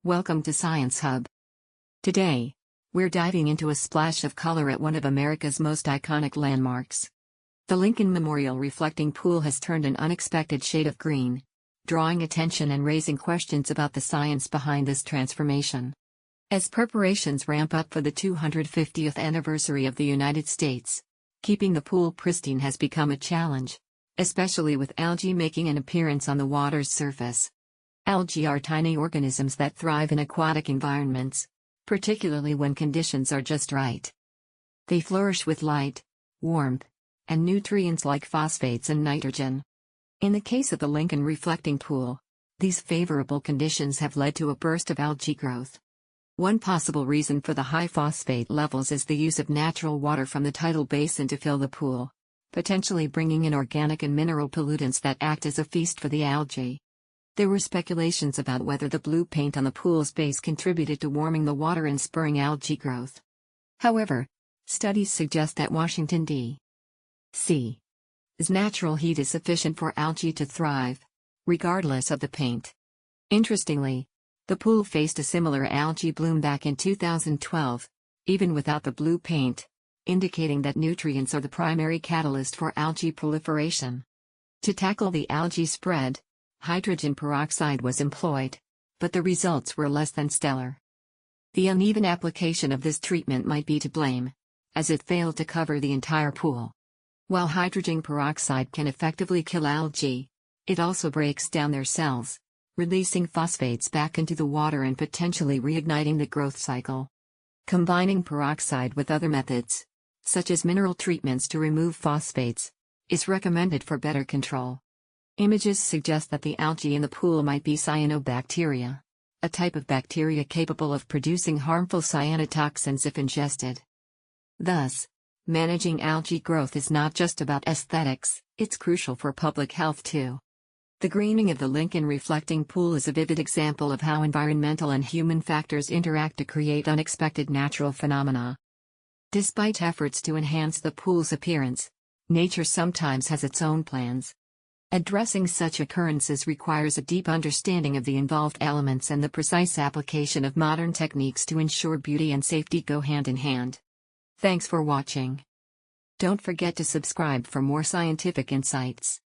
Welcome to Science Hub. Today, we're diving into a splash of color at one of America's most iconic landmarks. The Lincoln Memorial reflecting pool has turned an unexpected shade of green, drawing attention and raising questions about the science behind this transformation. As preparations ramp up for the 250th anniversary of the United States, keeping the pool pristine has become a challenge, especially with algae making an appearance on the water's surface. Algae are tiny organisms that thrive in aquatic environments, particularly when conditions are just right. They flourish with light, warmth, and nutrients like phosphates and nitrogen. In the case of the Lincoln reflecting pool, these favorable conditions have led to a burst of algae growth. One possible reason for the high phosphate levels is the use of natural water from the tidal basin to fill the pool, potentially bringing in organic and mineral pollutants that act as a feast for the algae. There were speculations about whether the blue paint on the pool's base contributed to warming the water and spurring algae growth. However, studies suggest that Washington, D.C.'s natural heat is sufficient for algae to thrive, regardless of the paint. Interestingly, the pool faced a similar algae bloom back in 2012, even without the blue paint, indicating that nutrients are the primary catalyst for algae proliferation. To tackle the algae spread, hydrogen peroxide was employed, but the results were less than stellar. The uneven application of this treatment might be to blame, as it failed to cover the entire pool. While hydrogen peroxide can effectively kill algae, it also breaks down their cells, releasing phosphates back into the water and potentially reigniting the growth cycle. Combining peroxide with other methods, such as mineral treatments to remove phosphates, is recommended for better control. Images suggest that the algae in the pool might be cyanobacteria, a type of bacteria capable of producing harmful cyanotoxins if ingested. Thus, managing algae growth is not just about aesthetics, it's crucial for public health too. The greening of the Lincoln reflecting pool is a vivid example of how environmental and human factors interact to create unexpected natural phenomena. Despite efforts to enhance the pool's appearance, nature sometimes has its own plans. Addressing such occurrences requires a deep understanding of the involved elements and the precise application of modern techniques to ensure beauty and safety go hand in hand. Thanks for watching. Don't forget to subscribe for more scientific insights.